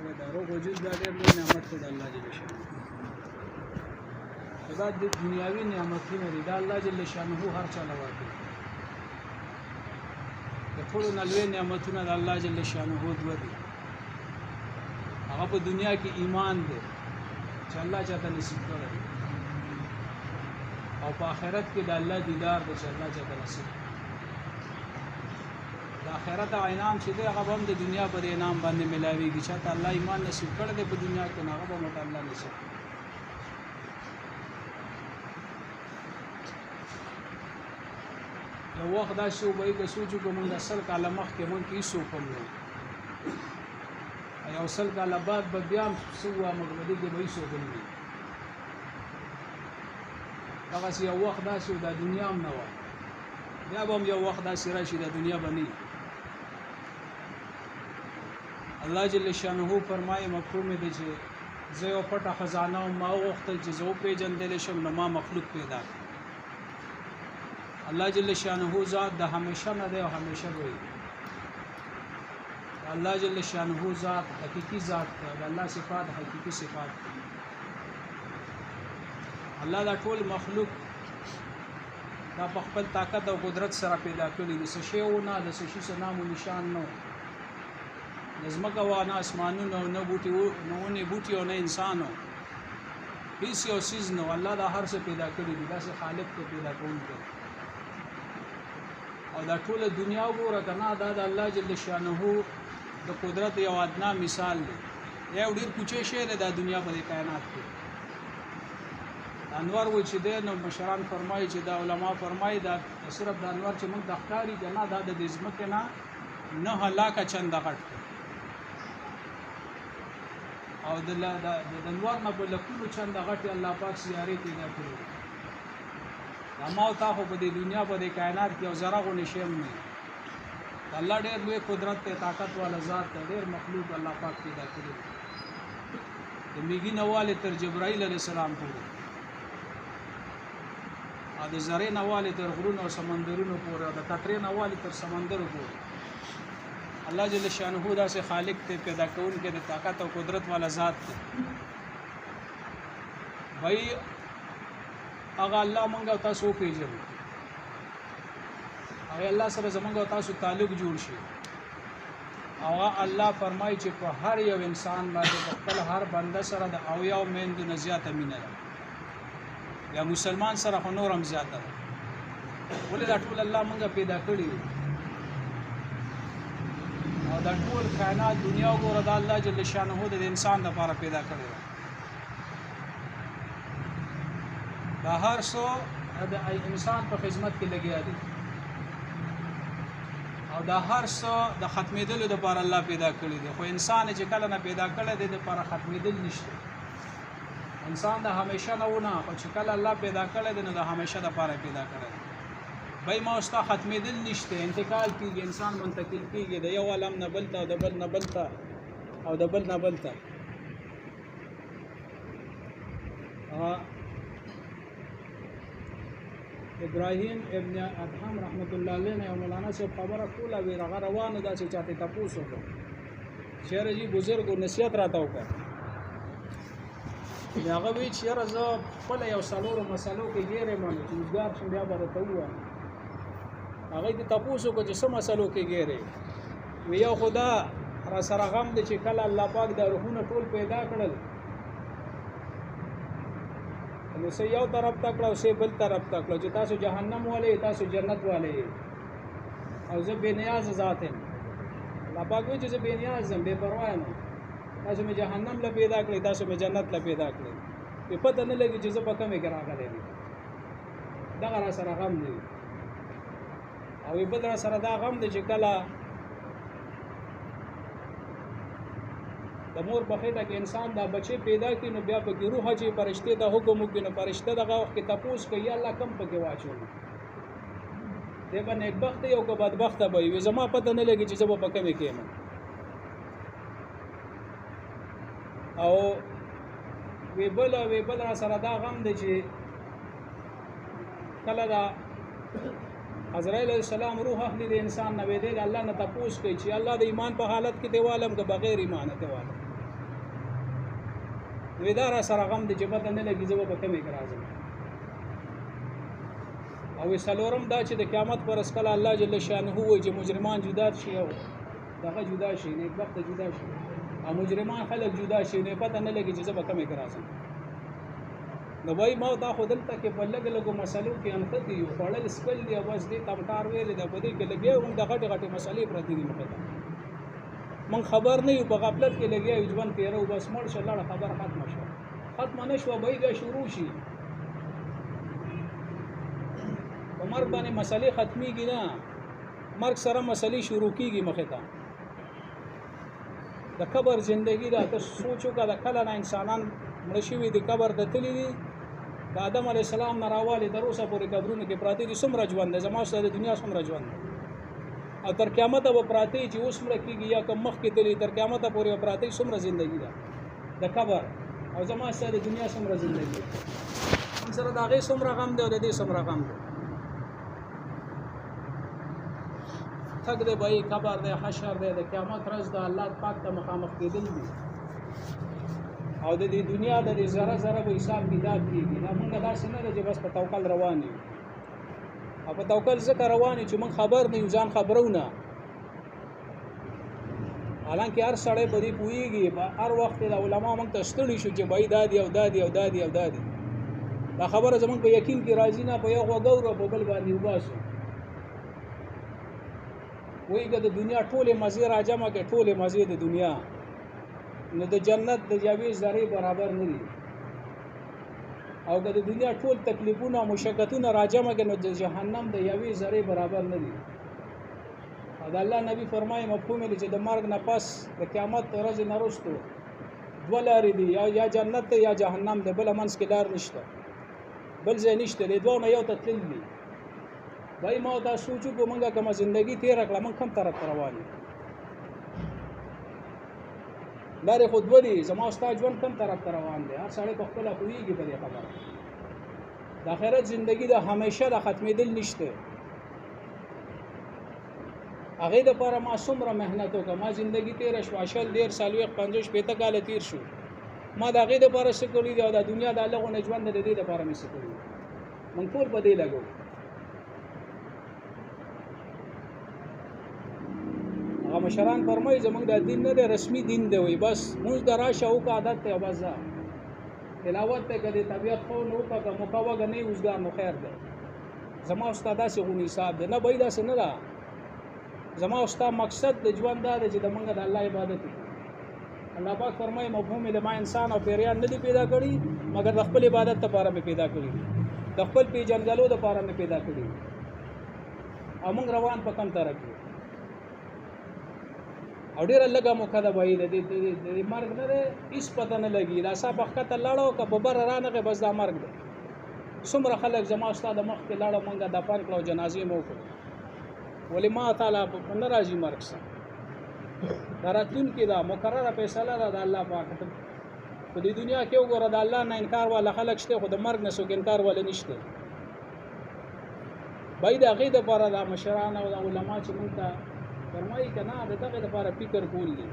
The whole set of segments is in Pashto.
ورکړی دا روغ وجود دا ډېر لوی نعمت دی د الله جل شانه دا د دنیاوي نعمتونه دي دا الله جل شانه هر چا له ورکړي د ټولو نه لوی نعمتونه د الله جل شانه دوه دي هغه په دنیا کې ایمان دی چې الله چاته نصیب کړی او په آخرت کې د الله دیدار دی چې الله چاته نصیب کړی د آخرت انعام چې دی هغه هم د دنیا په انعام باندې ملاويږي چې الله ایمان نصیب کړی دی په دنیا کې هغه به مت الله نصیب کړي یو وخت دا شو به که سوچو کوم د اصل کاله مخ کې مونږ کې سو کوم نو یو اصل کاله بعد به بیا سوه مغلدي کې به سو کوم هغه یو وخت دا شو د دنیا هم نه و بیا به یو وخت دا سره شي د دنیا باندې الله جل شانه فرمایي مفهوم دې چې زه یو پټه خزانه ما وختل چې زه پیژندل شم نو ما مخلوق پیدا الله جل شانه ذات د همیشه نه دی او همیشه وي الله جل شانه ذات حقيقي ذات دی الله صفات حقيقي صفات دی الله دا ټول مخلوق دا په خپل طاقت او قدرت سره پیدا کړی دي څه شی و نه د څه شي څه نام او نشان نو نظمکه و نه اسمانونو نه بوټي نو نه بوټي او نه انسانو هیڅ یو چیز نو الله دا هر څه پیدا کړی دی دا څه خالق ته پیدا کوونکی او دا ټول دنیا وګوره کنه دا د الله جل شانه د قدرت یو ادنا مثال دی یو ډیر کوچی شی دی د دنیا په کائنات کې انوار و چې د مشران فرمایي چې دا علما فرمایي دا صرف د انوار چې موږ د ښکاری کنه دا د ځمکې نه هلاکه چند غټ او د انوار نه بل کلو چند غټ الله پاک سیاره پیدا کړی ما او تا خو په دې دنیا په دې کائنات کې او زره غو نشم نه الله ډېر لوی قدرت ته طاقت والا ذات ته ډېر مخلوق الله پاک پیدا کړی د میګي نواله تر جبرائیل علیه السلام پورې ا د زره نواله تر غرونو او سمندرونو پورې او د قطرې نواله تر سمندرو پورې الله جل شانه داسې خالق ته پیدا کونکي د طاقت او قدرت والا ذات ته وای هغه الله مونږ او تاسو پیژنو هغه الله سره زمونږ او تاسو تعلق جوړ شي هغه الله فرمایي چې په هر یو انسان باندې خپل هر بنده سره د او یو مند نه زیاته مینه ده یا مسلمان سره خو نورم زیاته ده ولې دا ټول الله مونږ پیدا کړی او دا ټول کائنات دنیا وګوره د الله جل شانه د انسان لپاره پیدا کړی دا هر څو د انسان په خدمت کې لګیا دي او دا هر څو د ختمېدلو لپاره الله پیدا کړی دی خو انسان چې کله نه پیدا کړی دی د لپاره ختمېدل نشته انسان د همیشه نه ونه او چې کله الله پیدا کړی دی نو د همیشه لپاره پیدا کړی دی بای ما اوستا ختمېدل نشته انتقال کیږي انسان منتقل کیږي د یو عالم نه بل ته او د بل نه بل ته او د بل نه بل ته ابراهیم ابن ادهم رحمت الله علیه نه مولانا صاحب خبره کوله وی هغه روانه ده چې چاته تاسو وکړو شهر جی بزرګ نصیحت راته وکړه هغه وی چې راځه خپل یو سالورو مسلو کې ګیره مونږ چې ګار شم بیا به ته وایي هغه دې تاسو کو چې سم مسلو کې ګیره وی یو خدا را سره غم دي چې کله الله پاک د روحونه ټول پیدا کړل نو سه یو طرف تک او سه بل طرف تک چې تاسو جهنم والے تاسو جنت والے او زه بے نیاز ذات یم الله پاک وی چې زه بے نیاز یم بے پروا یم تاسو مې جهنم له پیدا کړی تاسو مې جنت له پیدا کړی په پته نه لګي چې زه په کومه کې راغلی یم دا را سره غم دی او بل را سره دا غم دی چې کله د مور په خېټه کې انسان دا بچي پیدا کړي نو بیا په کې روح چې فرشته د حکم کوي نو فرشته دغه وخت کې تاسو کوي الله کم پکې واچو دی باندې نیکبخت یو کو بدبخت به وي زما پته نه لګي چې زه په کومه کې یم او وی بل را سره دا غم دی چې کله دا عزرائیل علیہ السلام روح اخلي د انسان نه ویل الله نه تاسو کوي چې الله د ایمان په حالت کې دیوالم که بغیر ایمان دیوالم نو دا را سره غم دی چې پته نه لګي زه به کمې کې راځم. او څلورم دا چې د قیامت پر ورځ کله الله جل شانه وایي چې مجرمان جدا شي او دغه جدا شي، نیکبخته جدا شي او مجرمان خلک جدا شي، نو پته نه لګي چې زه به کمې کې راځم. نو وایي ما دا خو دلته کې په لږ لږو مسلو کې انښتي یو، خوړل سکل دي او بس دې تمټار ویلې ده، په دې کې لګیا یو، موږ د غټې غټې مسلې پرتې دي مخې ته، موږ خبر نه یو، په غفلت کې لګیا یو، ژوند تېره و، بس مړ شه لاړه، خبره ختمه شوه. ختمه نه شوه بیا شروع شي په مرګ باندې مسلې ختمیږي نه، مرګ سره مسلې شروع کېږي مخې ته. د قبر زندگی دا ته سوچ وکړه، د کله نه انسانان مړه شوي دي، قبر ته تللي دي، د آدم علیه السلام نه راوالې تر اوسه پورې قبرونه کې پراته دي، څومره ژوند دی، زما ستا د دنیا څومره ژوند دی، او تر قیامته به پراته چې اوس مړه کېږي یا کم مخکې تللي، تر قیامته پورې به پراته څومره زندگی ده د قبر، او زما ستا د دنیا څومره زندگی ده، هم سره د هغې څومره غم دی او د دې څومره غم دی. تک دی به قبر دی، حشر دی، د قیامت ورځ د الله پاک ته مخامخ کېدل دي، او د دې دنیا د دې ذره ذره به حساب کتاب کېږي. دا موږ داسې نه ده چې بس په توکل روان یو، او په توکل ځکه روان یو چې موږ خبر نه یو، ځان خبرو نه، حالانکې هر سړی په دې پوهېږي، هر وخت د علما موږ ته ستړي شو چې بهی دا دي او دا دي او دا دي او دا دي، دا خبره زموږ په یقین کې راځي نه، په یو غوږ اورو په بل باندې وباسو. وایي که د دنیا ټولې مزې راجمع کړې، ټولې مزې د دنیا، نو د جنت د یوې ذرې برابر نه دي، او که د دنیا ټول تکلیفونه او مشقتونه راجمع کړي، نو د جهنم د یوې ذرې برابر نه دي. او د الله نبی فرمایي مفهوم دی چې د مرګ نه پس د قیامت ورځې نه وروستو دوه لارې دي، یا جنت دی یا جهنم دی، بله منځ کې لار نشته، بل ځای نشته، د دوه نه یو ته تلل دي. وایي ما دا سوچ وکړو موږ کومه زندګي تېره کړه، موږ کوم طرف ته روان یو، لارې خو دوه دي، زما ستا ژوند کوم طرف ته روان دی، هر سړی په خپله پوهېږي په دې خبره. د آخرت زندګي د همیشه د ختمېدل نشته، هغې دپاره ما څومره محنت وکړه، ما زندګي تېره شوه 80 10 40 50 50 کاله تېر شو، ما د هغې دپاره څه کړي دي، او د دنیا د هغونه ژوند د دې دپاره مې څه کړي دي، موږ ټول په دې لګو. هغه مشران فرمایي زموږ د دین نه دی، رسمي دین دی، وایي بس مونځ د راشه وکړه، عادت دی او بس ځه، تلاوت دی که د طبیعت خو نه وکړه، که موقع وږه نه یې اوزګار نو خیر دی. زما او ستا داسې غونې حساب دی نه، بهی داسې نه ده. زما او ستا مقصد د ژوند دا دی چې د موږ د الله عبادت وکړو. الله پاک فرمایي مفهوم د ما انسان او پیریان نه دي پیدا کړي مګر د خپل عبادت لپاره مې پیدا کړي، د خپل پیژندګلو لپاره مې پیدا کړي، او موږ روان په کوم طرف کې، او ډېره لږه موقع ده بهی د مرګ نه دی، هېڅ پته نه لګي، دا سا په ښکته لاړه که په بره رانغې بس دا مرګ دی. څومره خلک زما ستا د مخکې لاړه، موږ دفن کړه او جنازې مو وکړو، ولې ما تعالی نه راځي مرګ سره، دا راتلونکې ده، مقرره فیصله ده د الله پاک. په دې دنیا کې وګوره د الله نه انکار والا خلک شته، خو د مرګ نه څوک انکار والا نشته. بهی د هغې دپاره دا مشران او د علما چې موږ ته فرمایي که نه، د دغې دپاره فکر کول دي،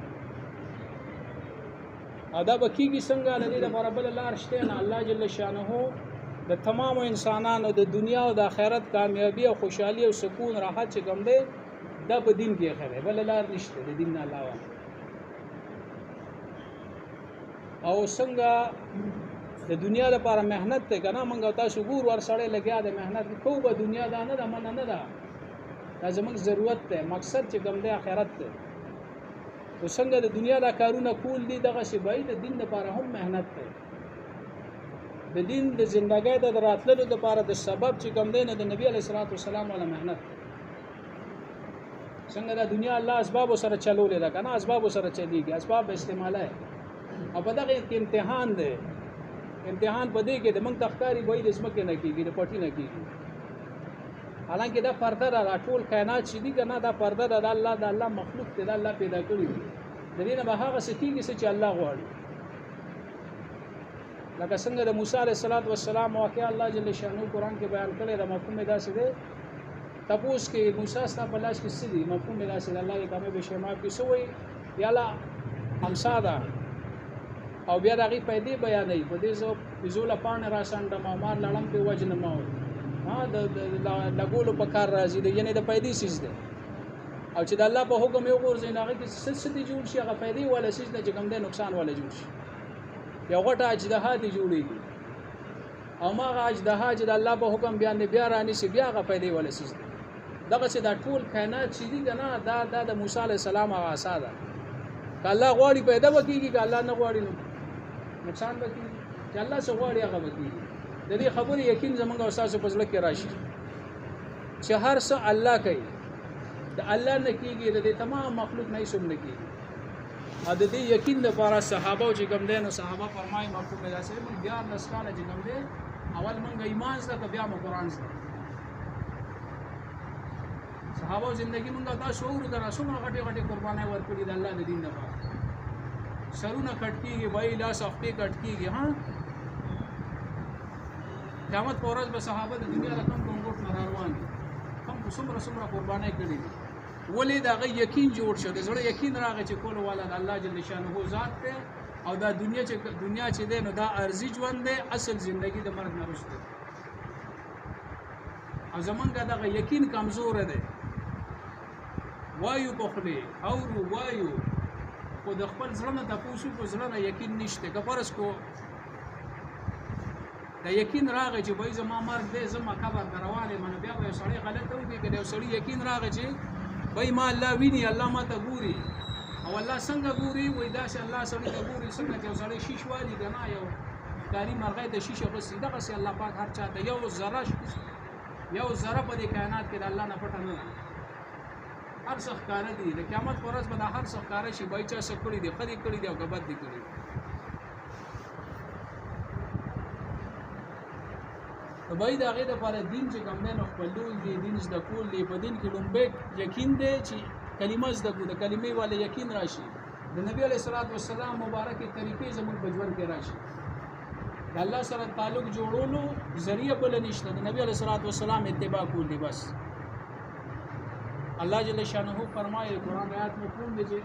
او دا به کېږي څنګه، د دې دپاره بله لار شته نه. الله جل شانه د تمامو انسانانو د دنیا او د آخرت کامیابي او خوشحالي او سکون راحت چې کوم دی، دا په دین کې ایښی دی، بله لار نشته د دین نه علاوه. او څنګه د دنیا لپاره محنت دی که نه، موږ او تاسو ګورو هر سړی لګیا دی محنت کوو، به دنیا دا نه ده، منع نه ده، دا زموږ ضرورت دی، مقصد چې کوم دی آخرت دی. نو څنګه د دنیا دا کارونه کول دي، دغسې به د دین لپاره هم محنت دی، د دین د زندګۍ د راتللو لپاره د سبب چې کوم دی نه، د نبي علیه الصلاة والسلام والا محنت دی. څنګه د دنیا الله اسبابو سره چلولې ده که نه، اسبابو سره چلیږي، اسباب استعمالی، او په دغه کې امتحان دی، امتحان په دې کې د موږ ته ښکاري به د ځمکې نه کېږي، د پټي نه کېږي، حالانکې دا پرده ده، دا ټول کائنات چې دي که نه، دا پرده ده، د الله مخلوق دی، د الله پیدا کړي دي، د دې نه به هغه څه کېږي څه چې الله غواړي. لکه څنګه د موسی علیه السلام واقعه الله جل شانه قرآن کې بیان کړی ده، مفهوم یې داسې دی، تپوس کې موسی ستا په لاس کې څه دي، مفهوم یې داسې دی، الله یې کامې به شیما کې څه وایي، یا الله امسا ده، او بیا دغه پیدې بیانې په دې زو بزوله پانه را سانډه ما مار لړم په وجنه ما ها د لګولو په کار راځي د ینه د پیدې سیس ده او چې د الله په حکم یو ورځ نه هغه کې څه جوړ شي هغه پیدې ولا سیس نه چې کوم ده نقصان ولا جوړ شي یو غټه اجدها دي جوړيږي او ما هغه اجدها چې د الله په حکم بیان بیا رانی شي بیا هغه پیدې ولا سیس ده دغه چې دا ټول کائنات چې دي کنه دا د موسی علی السلام هغه اساده ک الله غواړي پیدا وکړي ک الله نه غواړي نقصان وکړي چې الله څو غواړي هغه وکړي د دې خبرې یقین زمونږ او تاسو په ځل کې راشي چې هر څه الله کوي د الله نه کیږي د تمام مخلوق نه سم نه کیږي ا د دې یقین د لپاره صحابه چې کوم دي نو صحابه فرمایي مفهوم دا سره موږ بیا نسخانه چې کوم دي اول موږ ایمان سره بیا موږ قرآن سره صحابه زندگی موږ دا شعور درا څومره غټي غټي قربانای ورکړي د الله د دین لپاره سرونه کټ کیږي وای لاس خپې کټ کیږي ها قیامت پر ورځ به صحابه د دنیا رقم کومګوټ نه روان دي هم څومره قربانای کړي ولې دا غي یقین جوړ شو د زړه یقین راغی چې کول والا د الله جل شانه ذات ته او دا دنیا چې ده نو دا ارزي ژوند ده اصل ژوندۍ د مرګ نه وروسته او زمونږ دا یقین کمزور ده وایو بخلی او وایو خو د خپل زړه نه تاسو په زړه نه یقین نشته که فرض کو دا یقین راغی چې وای زما مرګ دې زما قبر دروازه من بیا به سړی غلط وږي کله یو سړی یقین راغی چې وای ما الله ویني الله ما ته ګوري او الله څنګه ګوري وای دا چې الله سړی ته ګوري څنګه چې سړی شیش والی کنه یو کاری مرغې د شیشه په سیده غسي الله پاک هر چا ته یو ذره په دې کائنات کې د الله نه پټه نه هر څه ښکار دي د قیامت پر ورځ به دا هر څه ښکار شي بای چا څه کړی دی خدي کړی دی او غبط دی کړی ته بای دا غي د پر دین چې کوم نه خپلول دي دین زده کول دي په دین کې لومبه یقین دی چې کلمه زده کو د کلمې والے یقین راشي د نبی علیہ الصلوۃ والسلام مبارکه طریقې زموږ بجور کې راشي د الله سره تعلق جوړولو ذریعہ بل نشته د نبی علیہ الصلوۃ والسلام اتباع کول دي بس الله جل شانه فرمایي قرآن آیات مفهوم دي چې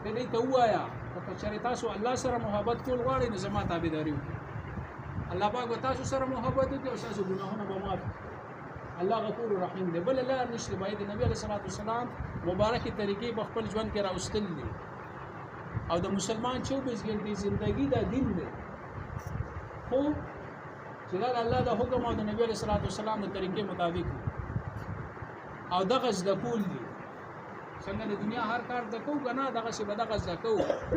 دې ته وایا که چېرې تاسو الله سره محبت کول غواړئ نو زما تابعداري وکړئ الله پاک تاسو سره محبت وکړي او تاسو ګناهونه به معاف الله غفور رحیم دی بل الله نشته باید نبی علیہ الصلوۃ والسلام مبارکه طریقې په خپل ژوند کې راوستل دي او د مسلمان 24 غنټې ژوندۍ دا دین دی خو چې دا الله د حکم او د نبی علیہ الصلوۃ والسلام د طریقې مطابق او دغه زده کول دي څنګه د دنیا هر کار د کو غنا دغه څه بدغه زده کو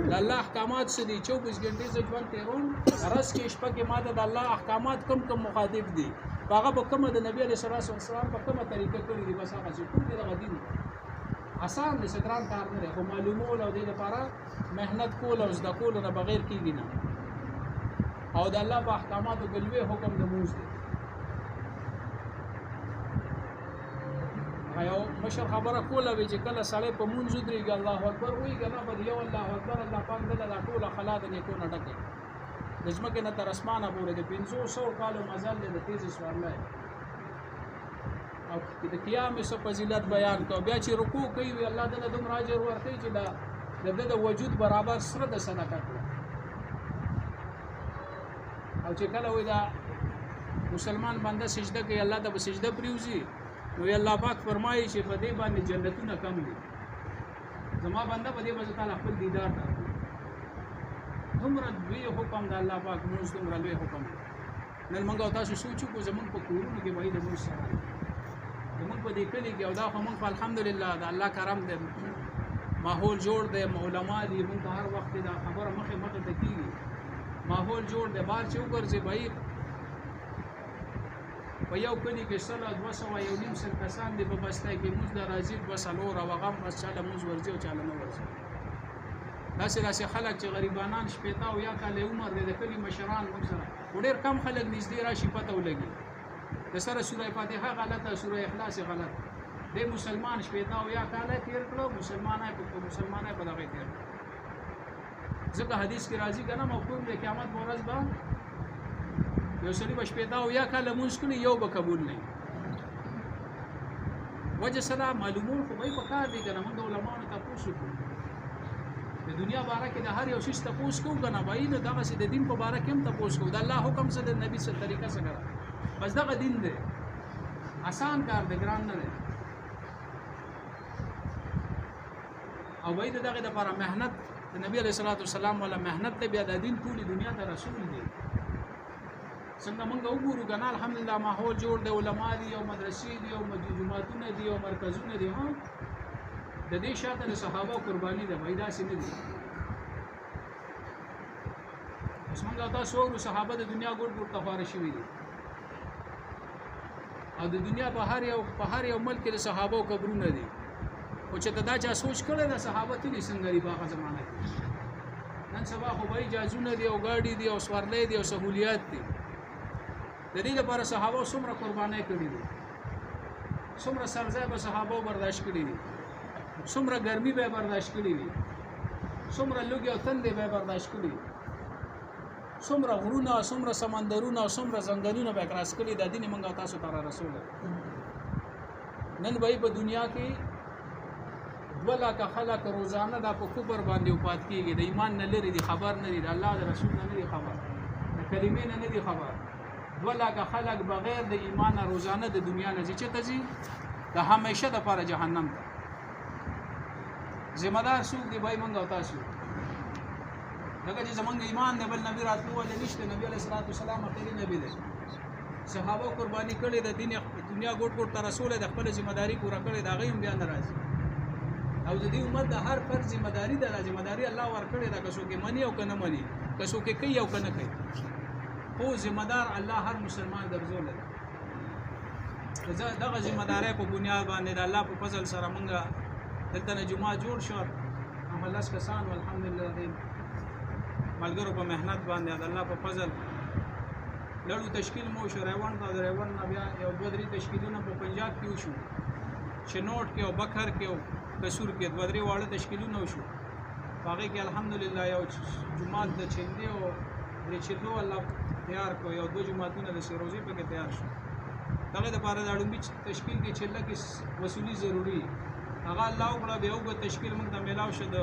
د الله احکامات څه دي 24 غنټې ژوند تیرون رس کې شپه کې ماده د الله احکامات کم مخاطب دي هغه به کومه د نبی علیہ الصلوۃ والسلام په کومه طریقه کړی دي بس هغه چې کوم دغه دین آسان دي ستران کار نه خو معلومول او د لپاره مهنت کول او زده کول نه بغیر کیږي نه او د الله په احکاماتو ګلوي حکم د موږ دی یو مشر خبره کوله وی چې کله سړی په مونږ درېږي الله اکبر وی کنه په یو الله اکبر الله پاک دغه ټول خلا د نیکو نه ډکه د ځمکې نه تر اسمانه پورې د 500 کالو مزل د تیز سوارلای او د قیام سو فضیلت بیان کو بیا چې رکوع کوي وی الله دغه دوم راجر ورته چې د وجود برابر سره د صدقه کوي او چې کله وی دا مسلمان بنده سجده کوي الله ته سجده پریوزي نو الله پاک فرمایي چې په دې باندې جنتونه کم دي زما بنده په دې وجه تعالی خپل دیدار ته دومره دوی حکم د الله پاک موږ دومره لوی حکم نن موږ تاسو سوچو کو زمون په کورونو کې وایي د موږ سره زمون په دې کلی کې او دا موږ الحمدلله د الله کرم دې ماحول جوړ دې علماء دې موږ هر وخت دا خبره مخه ته کیږي ماحول جوړ دې بار چې وګرځي وایي په یو کلی کې سره 200 یو نیم سل کسان دي په بستای کې موږ د راځي 200 او غم بس چاله موږ ورځي او چاله نه ورځي داسې خلک چې غریبانان شپېتا او یا کال عمر د کلی مشران موږ سره ډېر کم خلک نږدې راشي پته ولګي د سره سوره فاتحه غلطه سوره اخلاص غلط د مسلمان شپېتا او یا کال تیر کړو مسلمانای په دغه تیر ځکه حدیث کې راځي کنه مفهوم د قیامت ورځ به یو سړي بشپېتا او یا کله مونږ کړي یو به قبول نه وجه سره معلومون خو به په کار دي کنه موږ علماء ته پوښتنه کوو د د دنیا باره کې د هر یو شي تپوس کوو که نه وایي نو دغسې د دین په باره کې هم تپوس کوو د الله حکم څه د نبي څه طریقه څه ده بس دغه دین دی آسان کار دی ګران نه دی او وایي د دغې دپاره محنت د نبي علیه الصلاة والسلام والا محنت دی بیا د دین ټولې دنیا ته رسول دی څنګه موږ وګورو که نه الحمدلله ماحول جوړ دی علما دي او مدرسې دي او جوماتونه دي او مرکزونه دي ها د دې شاته د صحابه قرباني ده وایي داسې نه دي اوس موږ تاسو وګورو صحابه د دنیا ګوټ ګوټ ته خواره شوي دي او د دنیا په هر یو ملک کې د صحابه قبرونه دي خو چې دا چا سوچ کړی د صحابه تلي څنګه دي په هغه زمانه کې نن سبا خو به جهازونه دي او ګاډي دي او سورلۍ دي او سهولیات دي د دې لپاره صحابه څومره قربانۍ کړي دي څومره سرځای به صحابه برداشت کړي دي څومره ګرمي به برداشت کړي دي څومره لوګي او تندې به برداشت کړي دي څومره غرونه څومره سمندرونه او څومره ځنګلونه به کراس کړي د دین موږ تاسو ته رسول نن به په دنیا کې 2 لکه خلک روزانه د په کفر باندې وفات کیږي د ایمان نه لري دي خبر نه دي د الله د رسول نه دي خبر د کلمې نه دي خبر 2 لکه خلک بغیر د ایمان روزانه د دنیا نه ځي چې تځي د همیشه د لپاره جهنم ته ذمہ دار څوک دی بای مونږ او تاسو دغه چې زمونږ ایمان دی بل نبی راتلو ولې نشته نبی علیه الصلاة والسلام اخري نبی دی صحابه قرباني کړي د دنیا ګوټ ګوټ ته رسول د خپل ذمہ داری پوره کړي دا غي هم بیا ناراضي او د دې امت د هر فرد ذمہ داری د ذمہ داری الله ورکړي دا کسو کې منی او کنه منی کسو کې کوي او کنه کوي خو ذمہ دار الله هر مسلمان درځول دی دغه ذمہ داری په بنیاد باندې د الله په فضل سره مونږه دلته نه جمعه جوړ شو هم الله کسان الحمدلله دې ملګرو په مهنت باندې د الله په فضل لړو تشکیل مو شو ریوان ته ریوان نه بیا یو 2-3 تشکیلونه په پنجاب کې وشو شنوټ کې او بکر کې او کسور کې 2-3 واړه تشکیلونه وشو هغه کې الحمدلله یو جمعه د چندې او د چلو الله تیار کو یو 2 جمعهونه د سروزي په کې تیار شو دغه د لپاره د اړوندي تشکیل کې چله کې وصولي ضروری هغه الله وکړه به یو تشکیل موږ ته ملاو شه د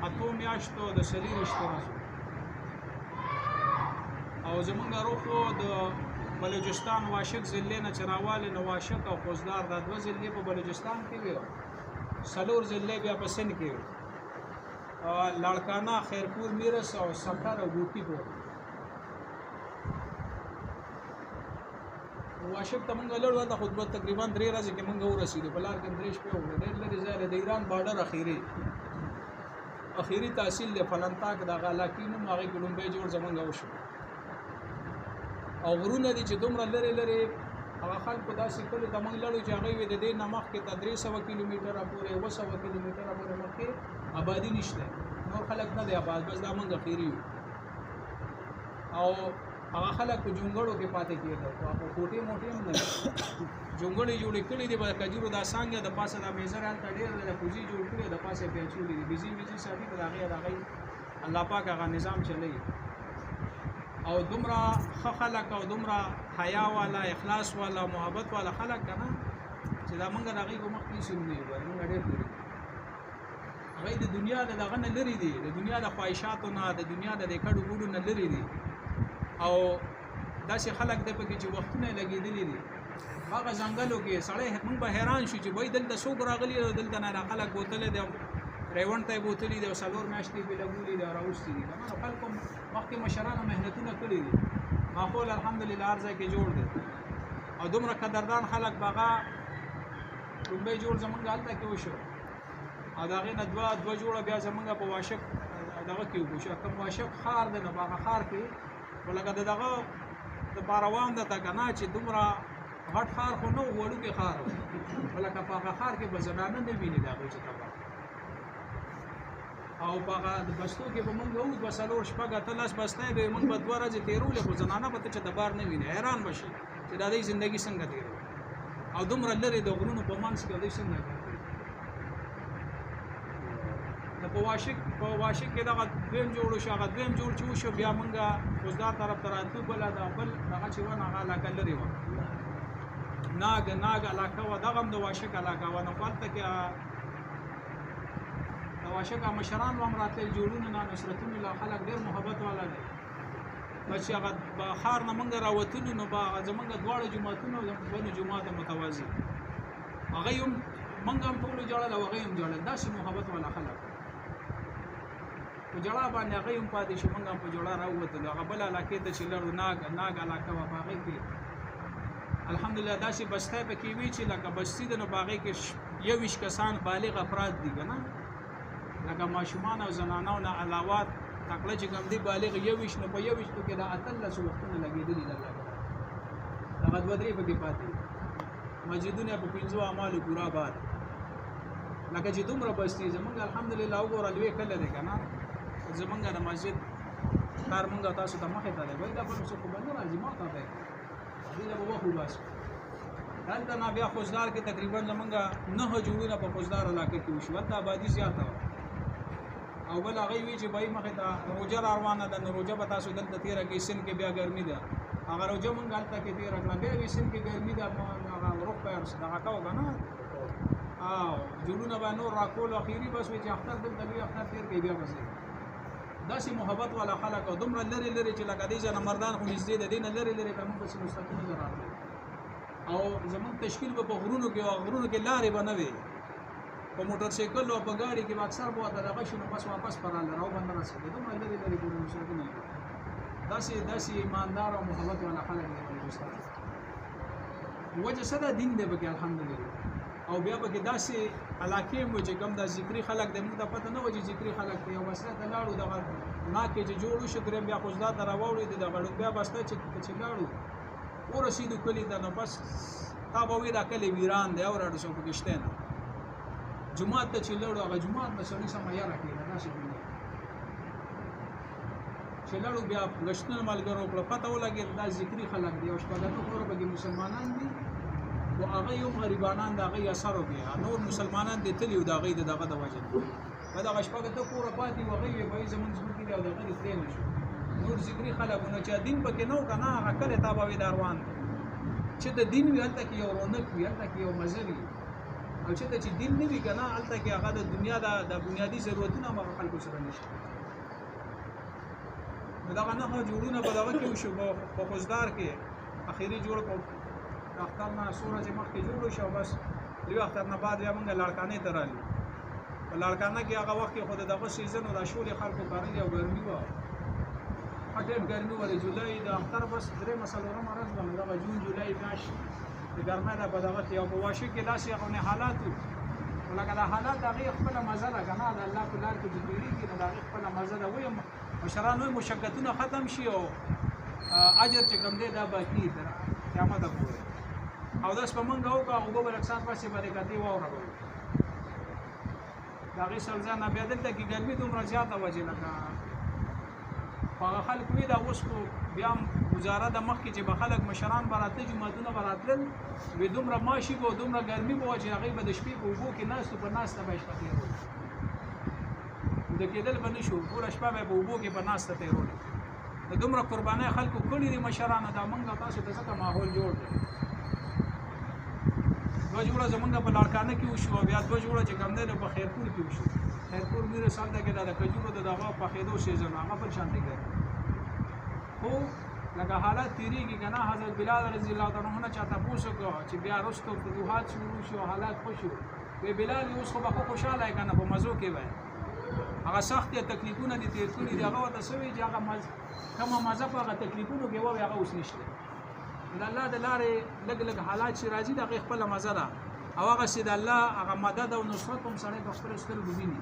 اتو میاشتو د سلیریشتو او زمونږ روخو د بلوچستان واشق ضلع نه چراواله نو واشق او خوزدار د 2 ضلع په بلوچستان کې وي سلور ضلع بیا په سند کې وي لاړکانا خیرپور میرس او سفر او ګوتی په واشق ته مونږ لړو د خطبه تقریبا 3 ورځې کې مونږ ورسېدو په لار کې درېش په وګړه ډېر لري ځای د ایران بارډر اخیری تحصیل له فلنتاک د غالاکینو هغه ګلومبه جوړ زمونږ وشو او غرونه دي چې دومره لري هغه خلکو داسې کلو ته مونږ لړو چې هغه د دې نمخ کې 300 کیلومتره پورې 200 کیلومتره پورې مخکې آبادی نشته نور خلک نه دی آباد بس دا مونږ اخیری او هغه خلک په جونګړو کې پاتې کېدل او کوټې موټې هم نه جونګړې جوړې کړې دي په کجورو دا څنګه د پاسه د میزر حالت ډېر د پوزي جوړ کړي د پاسه پیچولې دي بيزي ساتي په هغه الله پاک هغه نظام چلي او دومره خلک او دومره حیا والا اخلاص والا محبت والا خلک کنه چې دا مونږ راغي په مخ کې سنوي ورنه ډېر دي هغه د دنیا دغه نه لري دي د دنیا د خواهشاتو نه د دنیا د کډو ګډو نه لري دي او داسې خلک د پکې چې وختونه لګېدلې دي هغه ځنګلو کې سړی موږ به حیران شو چې وای دلته څوک راغلي او دلته نه خلک بوتلې دي ریوان ته بوتلې دي او سلور میاشتې به لګولې دي او راوستي دي نو خلکو وخت مشرانو مهنتونه کړې دي ماحول الحمدلله ارزه کې جوړ دي او دومره قدردان خلک باغه رومبه جوړ زمونږ حالت کې وشو او دا غي نه دوا جوړه بیا زمونږ په واشق دغه کې وشو کوم واشق خار دی نه باغه خار کې ولکه دغه د باروان د تکنه چې دومره غټ خار خو نو وړو کې خار ولکه په خار کې به زنانه نه ویني دا چې تبا او په د بستو کې به مونږ وو د سلور شپږ اتلس بستای به مونږ په 2 ورځې تیرولې خو زنانه به چې د بار نه ویني حیران بشي چې دا د ژوندۍ څنګه تیرو او دومره لري د غرونو په منځ کې د څنګه په واشق کې دغه دویم جوړ شو هغه دویم جوړ شو بیا مونږه خوزدار طرف ته راتلو بل دا بل دغه چې ونه هغه علاقه لري و ناګ علاقه و دغه د واشق علاقه و نه پالته کې تواشکه مشران هم راتلل جوړونه نه نصرتونه له خلک ډېر محبت والا دی بس چې هغه ښار نه موږ راوتلو نو به هغه زموږ دواړه جوماتونه بلو جومات متوازي هغه هم موږ هم ټولو ژړل او هغه هم ژړل داسې محبت والا خلک په ژړا باندې هغه هم پاتې شو موږ هم په ژړا راووتلو هغه بله علاقې ته چې لاړو ناګ علاقه وه په هغې کې الحمدلله داسې بستی پکې وي چې لکه بستي ده نو په هغې کې 21 کسان بالغ افراد دي که نه لکه ماشومان او زنانو نه علاوه تکړه چې کوم دی بالغ 21 نو په 21 کې د 18 وختونه لګېدلي د الله هغه 2-3 پکې پاتې مسجدونه په 5 اعمالو پورا آباد لکه چې دومره بستي زمونږ الحمدلله وګوره لوی کله دی که نه زمونږ د مسجد کار مونږ تاسو ته مخې ته دی وایي دا بل څوک به نه راځي ما ته دی دې له به وخت وباسو دلته نه بیا خوزدار کې تقریبا زمونږ 9 جوړونه په خوزدار علاقه کې وشو هلته آبادي زیاته وه او بل هغه وی چې بای مخه ته روزه روانه ده نو روزه به تاسو دلته تیره کې سن کې بیا ګرمي ده هغه روزه مونږ هلته کې تیره کړه بیا وی سن کې ګرمي ده هغه روح په دغه کاو کنه او جوړونه به نور راکول اخیری بس وی چې اختر دلته بیا اختر تیر کې بیا بس داسې محبت والا خلک او دومره لري لري چې لکه دې ځنه مردان خو نږدې ده دینه لري لري به موږ څه مستقیم نه راځي او زمون تشکیل به په غرونو کې او غرونو کې لارې به نه وي په موټر سایکل او په گاډي کې اکثر به دغه شنو بس واپس پراله راو باندې رسېږي دومره لري لري ګورو مسلمانونه داسې ایماندار او محبت والا خلک دي هندوستان وجه سره دین دی بګي الحمدلله او بیا بګي داسې علاقې مو چې کوم د ذکرې خلک د موږ ته پته نه و چې ذکرې خلک دی او وسره د لاړو دغه ناکې چې جوړو شو درې بیا خوځدا ته راوړو دي دغه بیا بسته چې لاړو ورسېدو کلی ته نو بس تا به وي دا کلی ویران دی او راډو شو پکې شته نه جمعات ته چې لاړو هغه جمعات نه سړي سم یاره کېده داسې دنیا چې لاړو بیا غشتنه ملګرو کړه پته ولګېد دا ذکرې خلک دی او شپږ کور به مسلمانان دي او هغه یو غریبانان د هغې اثر وکړي نور مسلمانان دي تلي او د هغې دغه د وجې په دغه شپږ ته کوره پاتې و هغې به یې زمونږ ځمکې دي او د هغه دې تللی نه شو نور ذکري خلکونه چې دین پکې نه و که نه هغه کلې تا به وي دا روان دی چې د دین وي هلته کې یو رونق وي هلته کې یو مزه وي او چې دین نه وي که نه هلته کې هغه د دنیا د بنیادي ضرورتونه هم هغه خلکو سره نشته نو دغه نهه جوړونه په دغه کې وشو په خوزدار کې اخري جوړ کړو د اختر نه څو ورځې مخکې جوړ شو بس لوی اختر نه بعد بیا موږ لاړکانې ته رالو په لاړکانه کې هغه وخت کې خو د دغه سیزن او د شولې خلکو کارلي او ګرمي وه ډېر ګرمي وه د جولای د اختر بس 3 څلورمه ورځ باندې دغه جون جولای میاشت د ګرمۍ ده په دغه کې او په واشه کې داسې هغه حالات وو لکه دا حالات د هغې خپله مزه ده که نه د الله په لار کې چې تېرېږي نو د هغې خپله مزه ده ویم مشران وایي مشقتونه ختم شي او اجر چې کوم دی دا باقي تر قیامته پورې او داس په موږ وکړه اوبه به لږ سات پسې برکتي واوره به د هغې سلزه نه بیا دلته کې ګرمي دومره زیاته وه چې لکه خو هغه خلک وي دا اوس خو بیا هم ګزاره ده مخکې چې به خلک مشران به راتله جوماتونه به راتلل وي دومره ماشي به دومره ګرمي به وه چې هغوی به د شپې په اوبو کې ناست په ناسته به یې شپه تېرول د کېدل به نه شو ټوله شپه به یې په اوبو کې په ناسته تېرول د دومره قربانۍ خلکو کړي دي مشرانو دا موږ تاسو ته ځکه ماحول جوړ دی 2 جوړه زمونږ په لاړکانه کې وشو او بیا 2 جوړه چې کوم دی نو په خیرپور کې وشو خیرپور میره سال ده کې دا د کجورو د دغه پخېدو سیزن هغه بل شانتې کوي خو لکه حالات تېرېږي که نه حضرت بلال رضی الله تعالی عنه چا تپوس وکړو چې بیا وروسته فتوحات شروع شو حالات ښه شو وی بلال اوس خو به ښه خوشحاله یې که نه په مزو کې به هغه سخت تکلیفونه دې تېر کړي دي هغه ورته څه وایي چې هغه کومه مزه په هغه تکلیفونو کې وه هغه اوس نشته د الله د لارې لږ لږ حالات چې راځي د هغې خپله مزه ده او هغسې د الله هغه مدد او نصرت هم سړی په خپلو سترګو ویني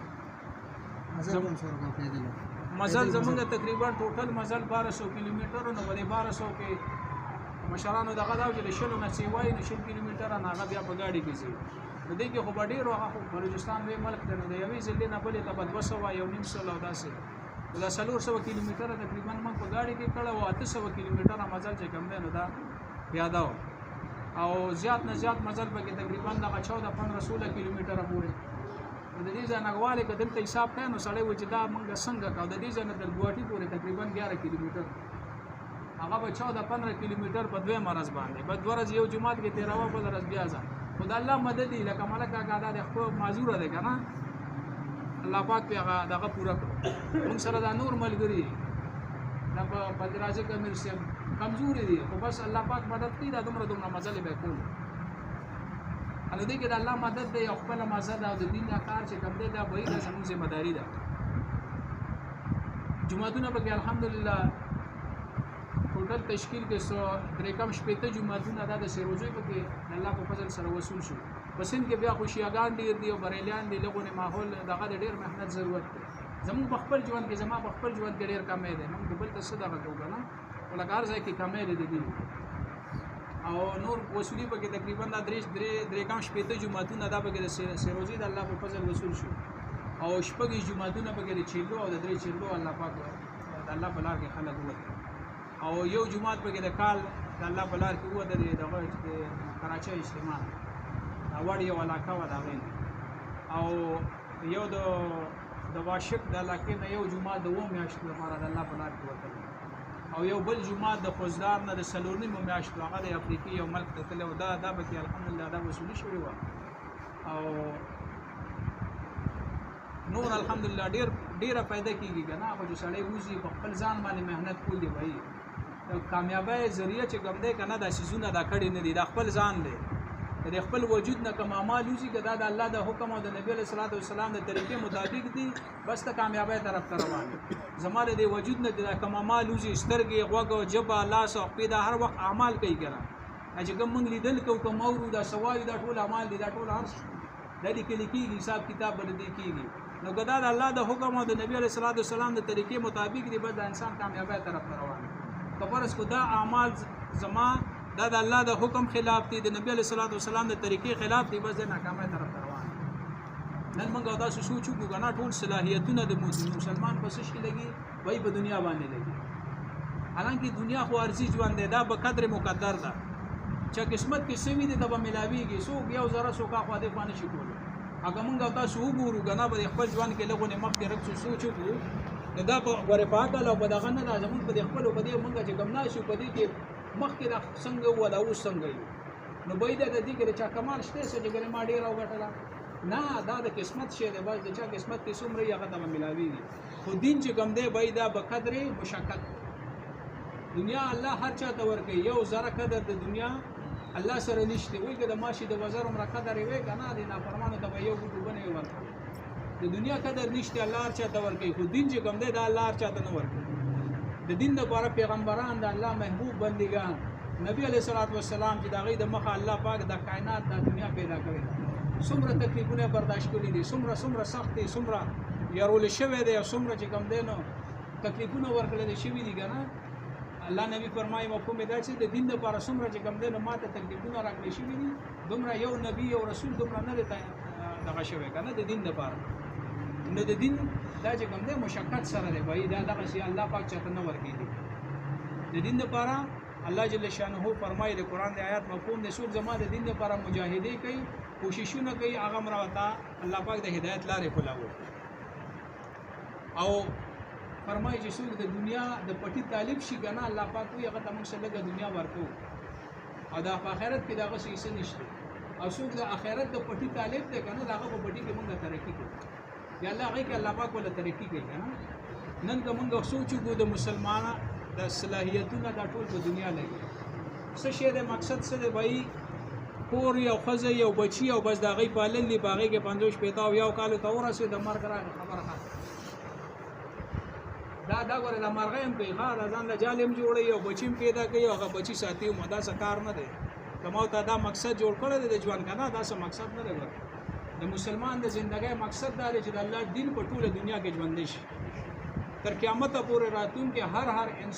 مزل زمونږ تقریبا ټوټل مزل 1200 کیلومتر نو په دې 1200 کې مشرانو دغه دا چې د شلو نه سیوای نو 20 کیلومتره نه هغه بیا په ګاډي کې ځي د دې کې خو به ډېر هغه خو بلوچستان وی ملک دی نو د یوې ضلعې نه بلې ته به 200 یو نیم سل او داسې دا 400 کیلومتره تقریبا موږ په ګاډي کې کړی او 800 کیلومتره مزل چې کوم دی نو دا پیاده و او زیات نه زیات مزل پکې تقریبا دغه 14-15 کیلومتره پورې د دې ځای نه غواړي که دلته حساب کړی نو سړی وایي چې دا موږ څنګه کړو د دې ځای نه تر ګوهاټي پورې تقریبا 11 کیلومتر هغه به 14-15 کیلومتر په دویمه ورځ باندې به 2 ورځې یو جومات کې تېروه بله ورځ بیا ځه خو د الله مدد دی لکه ملک کاکا دا د خپل معذوره دی که نه الله پاک په هغه دغه پوره کړو موږ سره دا نور ملګری دا په بدراجه کې امیر صاحب کمزوري دي خو بس الله پاک مدد کوي دا دومره مزل به کول ان دې کې د الله مدد دی او خپل مزه دا د دین کار چې کوم دی دا به د زموږ ذمہ داری ده جمعهونه په الحمدلله ټوټل تشکیل کې 103 شپته جمعهونه دا د سروزوی په کې الله په فضل سره وصول شو پسند کې بیا خوشیاګان ډیر دی او بریلیان دی لغونه ماحول دغه ډیر مهنت ضرورت دی زموږ په خپل ژوند کې زما په خپل ژوند کې ډیر کمې ده موږ بل څه دغه کوو نه ولکار ځای کې کمې ده دي او نور وصولي په کې تقریبا دا درې کم شپته جمعهونه دا په کې د سروزي د الله په فضل وصول شو او شپږ جمعهونه په کې د چیلو او د درې چیلو الله پاک د الله په لار کې خلک وته او یو جمعه په کې د کال د الله په لار کې وته دغه کراچۍ اجتماع اول یو علاقه و دا غین او یو د واشق د علاقې نه یو جمعه د و میاشتو لپاره د الله په لار کې وته او یو بل جمعه د خوزدار نه د سلورنی میاشتو هغه د افریقي یو ملک ته تلو دا به کې الحمدلله دا وصولي شوی و او نور الحمدلله ډیره فائدہ کیږي کنه خو چې سړی وځي په خپل ځان باندې مهنت کول دی وایي د کامیابی ذریعہ چې کوم دی کنه دا سيزونه دا کړی نه دي د خپل ځان دی د خپل وجود نه کوم اعمال وځي کدا د الله د حکم او د نبی صلی الله علیه وسلم د طریقې مطابق دي بس ته کامیابی طرف ته روان زماده د وجود نه د کوم اعمال وځي سترګې غوږ او جبه لاس او پیدا هر وخت اعمال کوي کنه چې کوم موږ لیدل کوم اورو دا سوای دا ټول اعمال دي دا ټول هر د دې کې لیکيږي حساب کتاب باندې کیږي نو کدا د الله د حکم او د نبی صلی الله علیه وسلم د طریقې مطابق دی بس د انسان کامیابی طرف ته روان کبرس کو دا اعمال زما دا د الله د حکم خلاف دي د نبی صلی الله علیه وسلم د طریقې خلاف دي بس د ناکامۍ طرف روان نن موږ دا سوچو ګنا ټول صلاحیتونه د مسلمان په سش کې لګي وای په دنیا باندې لګي حالانکه دنیا خو ارزي ژوند دی دا به قدر مقدر ده چې قسمت کې سوي دي ته به ملاويږي سو یو زره سو کا خو دې باندې شي کول اګه موږ تاسو وګورو ګنا به خپل ژوند کې لګونه مخ کې رکھو سوچو دا په غره پاکه او په دغه نه زمون په خپل په دې موږ چې ګمنا شو په دې کې مخکې د څنګه ولا اوس څنګه نو باید د دې کې چې کمال شته چې ګره ما ډیر او غټلا نه دا د قسمت شه دی باز د چا قسمت کې څومره هغه ته ملاويږي خو دین چې ګم دی باید په قدر مشقت دنیا الله هر چا ته ورکي یو زره قدر د دنیا الله سره نشته وای کده ماشي د وزر عمر قدر وي کنه د نافرمانه ته یو ګټو بنه ورکړي د دنیا قدر نشته الله هر چا ته ورکي خو دین چې ګم دی دا الله هر چا ته نه ورکي د دین د لپاره پیغمبران د الله محبوب بندگان نبی علیہ الصلوۃ والسلام چې دا غي د مخه الله پاک د کائنات د دنیا پیدا کړی څومره تکلیفونه برداشت کړی دي څومره سخت دي څومره يرول شوی دی څومره چې کم دینو تکلیفونه ورکړل شي دي کنه الله نبی فرمایي مفهوم دا چې د دین لپاره څومره چې کم دینو ماته تکلیفونه راکړل شي دي دومره یو نبی او رسول دومره نه دی دغه شوی کنه د دین لپاره نو د دین دا چې کوم دی مشقت سره دی وای دا دغه شی الله پاک چاته نه ورکړي د دین لپاره الله جل شانه فرمایي د قران د آیات مفهوم د څوک زما د دین لپاره مجاهده کوي کوششونه کوي هغه مراوتا الله پاک د هدایت لارې کولاو او فرمایي چې څوک د دنیا د پټي طالب شي کنه الله پاک وي هغه تمام څه د دنیا ورکو او د آخرت کې دغه شی څه نشته او څوک د آخرت د پټي طالب دی کنه دغه په پټي کې موږ ترقی کوو یا الله هغه کې الله پاک ولا ترقی کوي کنه نن کومه سوچو د مسلمانانو د صلاحیتونو د ټول په دنیا لګي څه شی د مقصد څه دی وای کور یو خزه یو بچی او بس دغه پالل دی باغې کې 50 پیتا او یو کال ته ورسې د مرګ را خبره دا غره د مرغ هم کوي غا ځان له جالم جوړي او بچیم پیدا کوي هغه بچی ساتي مدا سکار نه دی کماو ته دا مقصد جوړ کړی دی د ژوند کنه دا څه مقصد نه دی د مسلمان د ژوندۍ مقصد دا دی چې د الله دین په ټوله دنیا کې ژوند شي تر قیامت پورې راتون کې هر انسان